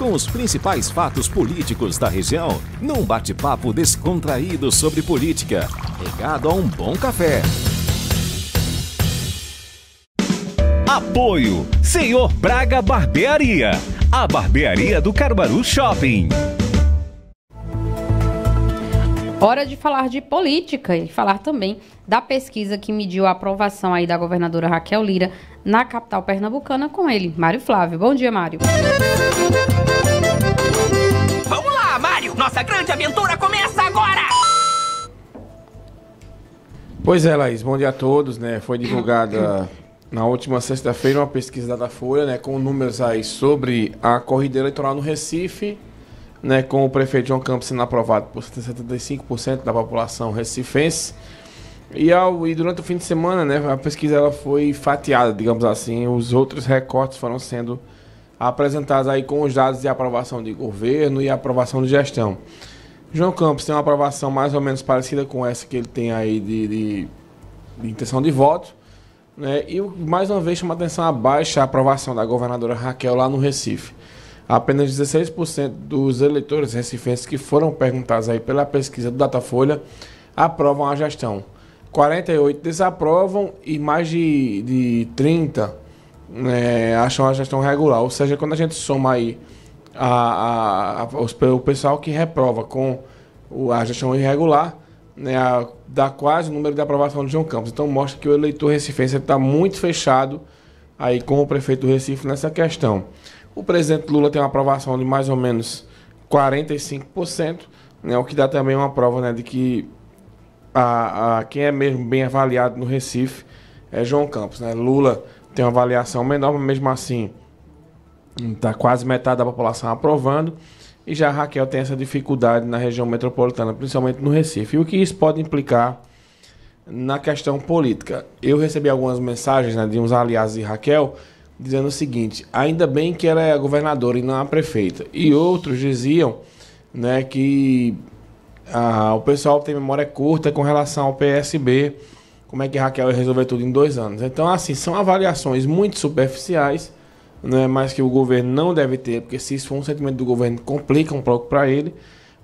com os principais fatos políticos da região, num bate-papo descontraído sobre política, regado a um bom café. Apoio Senhor Braga Barbearia, a barbearia do Caruaru Shopping. Hora de falar de política e falar também da pesquisa que mediu a aprovação aí da governadora Raquel Lira na capital pernambucana com ele, Mário Flávio. Bom dia, Mário. Vamos lá, Mário! Nossa grande aventura começa agora! Pois é, Laís, bom dia a todos, né? Foi divulgada na última sexta-feira uma pesquisa da Datafolha, né, com números aí sobre a corrida eleitoral no Recife, né, com o prefeito João Campos sendo aprovado por 75% da população recifense. E durante o fim de semana, né, a pesquisa ela foi fatiada, digamos assim, os outros recortes foram sendo apresentados aí com os dados de aprovação de governo e aprovação de gestão. João Campos tem uma aprovação mais ou menos parecida com essa que ele tem aí de intenção de voto, né, e mais uma vez chama atenção a baixa aprovação da governadora Raquel lá no Recife. Apenas 16% dos eleitores recifenses que foram perguntados aí pela pesquisa do Datafolha aprovam a gestão. 48% desaprovam e mais de 30% acham a gestão regular. Ou seja, quando a gente soma aí o pessoal que reprova com a gestão irregular, né, dá quase o número de aprovação de João Campos. Então mostra que o eleitor recifense está muito fechado aí com o prefeito do Recife nessa questão. O presidente Lula tem uma aprovação de mais ou menos 45%, né, o que dá também uma prova, né, de que quem é mesmo bem avaliado no Recife é João Campos, né? Lula tem uma avaliação menor, mas mesmo assim está quase metade da população aprovando. E já Raquel tem essa dificuldade na região metropolitana, principalmente no Recife. E o que isso pode implicar na questão política? Eu recebi algumas mensagens, né, de uns aliados de Raquel, dizendo o seguinte: ainda bem que ela é a governadora e não a prefeita. E outros diziam, né, que o pessoal tem memória curta com relação ao PSB, como é que Raquel ia resolver tudo em 2 anos. Então, assim, são avaliações muito superficiais, né, mas que o governo não deve ter, porque se isso for um sentimento do governo, complica um pouco para ele,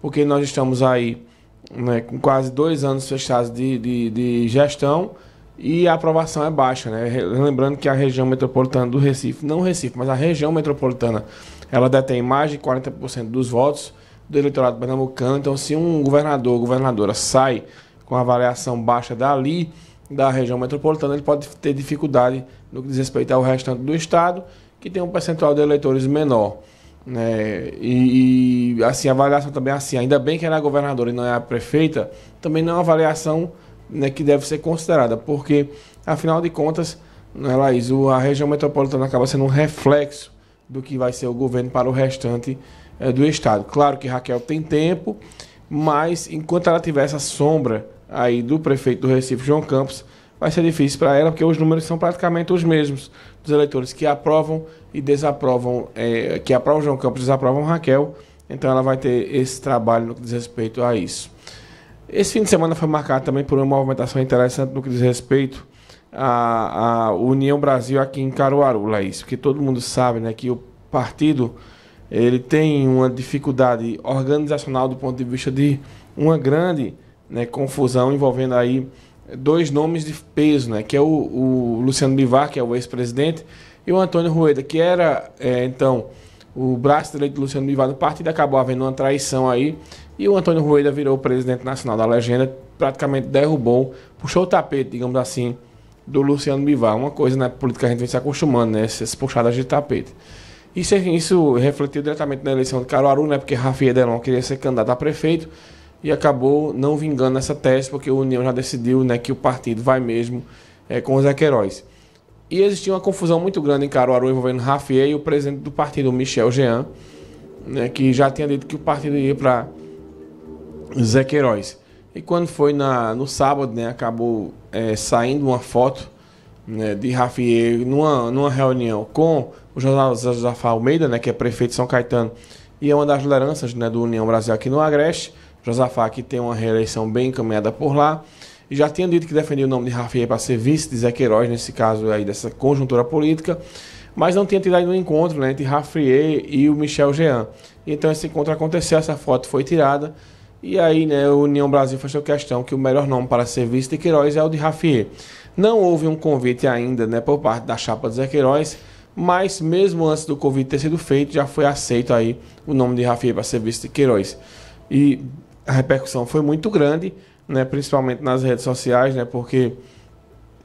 porque nós estamos aí, né, com quase 2 anos fechados de gestão, e a aprovação é baixa, né? Lembrando que a região metropolitana do Recife, não o Recife, mas a região metropolitana, ela detém mais de 40% dos votos do eleitorado pernambucano. Então, se um governador ou governadora sai com avaliação baixa dali, da região metropolitana, ele pode ter dificuldade no que diz respeito ao restante do estado, que tem um percentual de eleitores menor, né? E assim, a avaliação também é assim, ainda bem que ela é a governadora e não é a prefeita, também não é uma avaliação, né, que deve ser considerada, porque, afinal de contas, né, Laís, a região metropolitana acaba sendo um reflexo do que vai ser o governo para o restante do estado. Claro que Raquel tem tempo, mas enquanto ela tiver essa sombra aí do prefeito do Recife, João Campos, vai ser difícil para ela, porque os números são praticamente os mesmos dos eleitores que aprovam e desaprovam, que aprovam João Campos e desaprovam Raquel. Então ela vai ter esse trabalho no que diz respeito a isso. Esse fim de semana foi marcado também por uma movimentação interessante no que diz respeito à União Brasil aqui em Caruaru, Laís, porque todo mundo sabe, né, que o partido ele tem uma dificuldade organizacional do ponto de vista de uma grande, né, confusão envolvendo aí 2 nomes de peso, né, que é o Luciano Bivar, que é o ex-presidente, e o Antônio Rueda, que era, então, o braço direito do Luciano Bivar no partido. Acabou havendo uma traição aí, e o Antônio Rueda virou o presidente nacional da legenda, praticamente derrubou, puxou o tapete, digamos assim, do Luciano Bivar. Uma coisa na política a gente vem se acostumando, né, essas puxadas de tapete. Isso refletiu diretamente na eleição de Caruaru, né, porque Rafael Delon queria ser candidato a prefeito e acabou não vingando essa tese, porque a União já decidiu, né, que o partido vai mesmo com o Zé Queiroz. E existia uma confusão muito grande em Caruaru envolvendo Rafael e o presidente do partido, Michel Jean, né, que já tinha dito que o partido ia para Zé Queiroz. E quando foi no sábado, né, acabou saindo uma foto, né, de Rafael numa reunião com o Josafá Almeida, né, que é prefeito de São Caetano e é uma das lideranças, né, do União Brasil aqui no Agreste. Josafá, que tem uma reeleição bem encaminhada por lá, e já tinha dito que defendia o nome de Rafael para ser vice de Zé Queiroz, nesse caso aí dessa conjuntura política. mas não tinha tido ainda um encontro, né, entre Raffier e o Michel Jean. Então esse encontro aconteceu, essa foto foi tirada, e aí, né, o União Brasil fez a questão que o melhor nome para ser vice de Queiroz é o de Raffier. Não houve um convite ainda, né, por parte da chapa de Zé Queiroz, mas mesmo antes do convite ter sido feito, já foi aceito aí o nome de Raffier para ser vice de Queiroz. E a repercussão foi muito grande, né, principalmente nas redes sociais, né, porque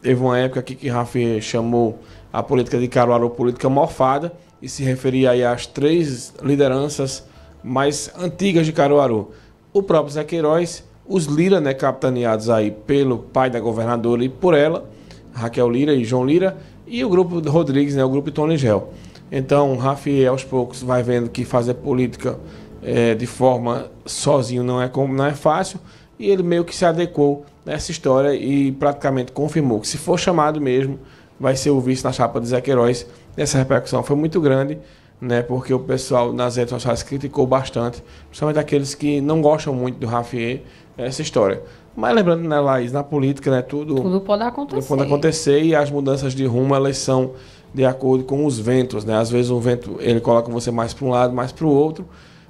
teve uma época aqui que Raffier chamou a política de Caruaru política mofada e se referia aí às 3 lideranças mais antigas de Caruaru. O próprio Zé Queiroz, os Lira, né, capitaneados aí pelo pai da governadora e por ela, Raquel Lira e João Lira, e o grupo Rodrigues, né, o grupo Tony Gel. Então, Raffier, aos poucos, vai vendo que fazer política de forma sozinho não é fácil, e ele meio que se adequou nessa história e praticamente confirmou que, se for chamado mesmo, vai ser o vice na chapa de Zé Queiroz. Essa repercussão foi muito grande, né, porque o pessoal nas redes sociais criticou bastante, principalmente aqueles que não gostam muito do Raffier, essa história. Mas lembrando, né, Laís, na política, né, tudo pode acontecer. Tudo pode acontecer, e as mudanças de rumo, elas são de acordo com os ventos, né? Às vezes o vento, ele coloca você mais para um lado, mais para o outro,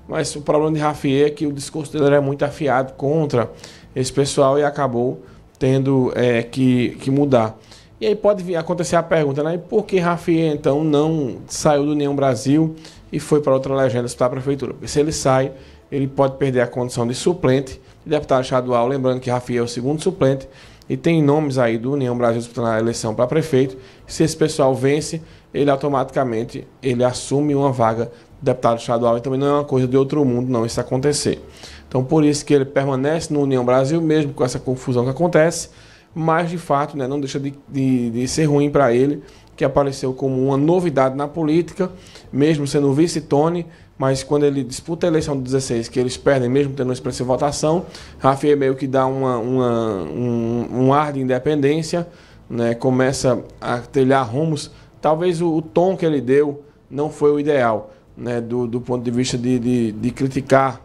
mas o problema de Raffier é que o discurso dele era muito afiado contra esse pessoal e acabou tendo que mudar. E aí pode vir acontecer a pergunta, né? E por que Raffier, então, não saiu do União Brasil e foi para outra legenda para a prefeitura? Porque se ele sai, ele pode perder a condição de suplente de deputado estadual. Lembrando que Raffier é o segundo suplente e tem nomes aí do União Brasil disputando a eleição para prefeito. Se esse pessoal vence, ele automaticamente assume uma vaga de deputado estadual, e também não é uma coisa de outro mundo não isso acontecer. Então, por isso que ele permanece no União Brasil, mesmo com essa confusão que acontece, mas de fato, né, não deixa de ser ruim para ele, que apareceu como uma novidade na política, mesmo sendo vice-Tony, mas quando ele disputa a eleição de 16, que eles perdem, mesmo tendo uma expressiva votação, Raffier meio que dá um ar de independência, né, começa a trilhar rumos. Talvez o tom que ele deu não foi o ideal, né, do ponto de vista de criticar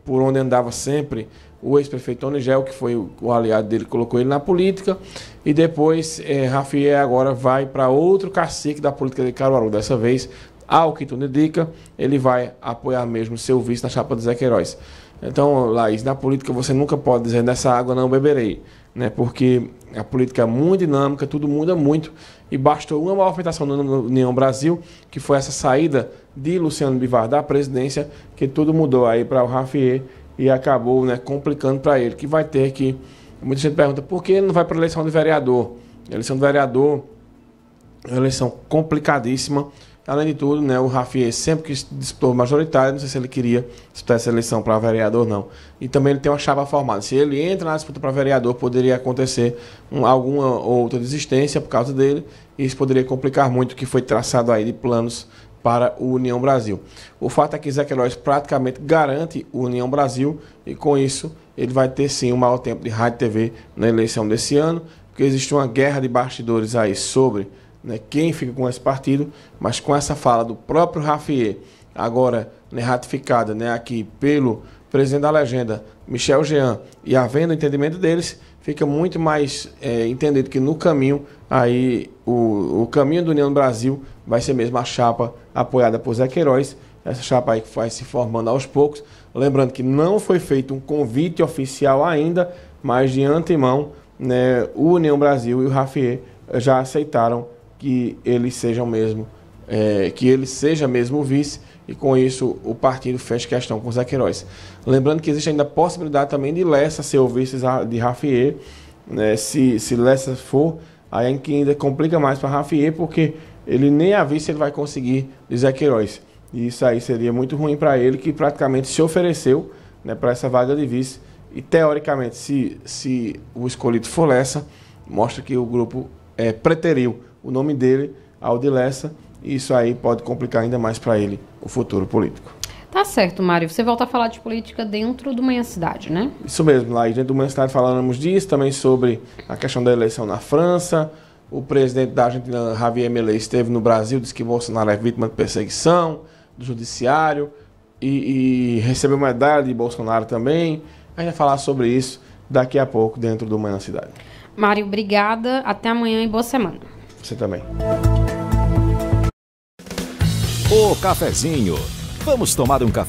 por onde andava sempre o ex-prefeito Tony Gel, que foi o aliado dele, colocou ele na política, e depois Raffier agora vai para outro cacique da política de Caruaru. Dessa vez, ao que tudo indica, ele vai apoiar mesmo seu vice na chapa de Zé Queiroz. Então, Laís, na política você nunca pode dizer nessa água não beberei, né? Porque a política é muito dinâmica, tudo muda muito, e bastou uma movimentação no União Brasil, que foi essa saída de Luciano Bivar da presidência, que tudo mudou aí para o Raffier e acabou, né, complicando para ele, que vai ter que... Muita gente pergunta por que ele não vai para a eleição de vereador. A eleição de vereador é uma eleição complicadíssima. Além de tudo, né, o Raffier sempre que disputou majoritário, não sei se ele queria disputar essa eleição para vereador ou não. E também ele tem uma chapa formada. Se ele entra na disputa para vereador, poderia acontecer alguma outra desistência por causa dele, e isso poderia complicar muito o que foi traçado aí de planos para o União Brasil. O fato é que Zé Queiroz praticamente garante o União Brasil, e com isso ele vai ter sim um maior tempo de rádio e TV na eleição desse ano, porque existe uma guerra de bastidores aí sobre, né, quem fica com esse partido, mas com essa fala do próprio Raffier, agora, né, ratificada, né, aqui pelo presidente da legenda, Michel Jean, e havendo o entendimento deles, fica muito mais entendido que no caminho, aí o caminho do União Brasil vai ser mesmo a chapa apoiada por Zé Queiroz, essa chapa aí que vai se formando aos poucos. Lembrando que não foi feito um convite oficial ainda, mas de antemão, né, o União Brasil e o Raffier já aceitaram que ele seja mesmo o vice, e com isso o partido fecha questão com Zé Queiroz. Lembrando que existe ainda a possibilidade também de Lessa ser o vice de Raffier, né? Se Lessa for, aí que ainda complica mais para Raffier, porque ele nem a vice ele vai conseguir de Zé Queiroz. E isso aí seria muito ruim para ele, que praticamente se ofereceu, né, para essa vaga de vice. E teoricamente, se o escolhido for Lessa, mostra que o grupo preteriu o nome dele ao de Lessa, e isso aí pode complicar ainda mais para ele o futuro político. Tá certo, Mário. Você volta a falar de política dentro do Manhã Cidade, né? Isso mesmo, lá dentro do Manhã Cidade falamos disso, também sobre a questão da eleição na França. O presidente da Argentina, Javier Milei, esteve no Brasil, disse que Bolsonaro é vítima de perseguição do judiciário e recebeu medalha de Bolsonaro também. A gente vai falar sobre isso daqui a pouco dentro do Manhã Cidade. Mário, obrigada. Até amanhã e boa semana. Você também. O cafezinho. Vamos tomar um café.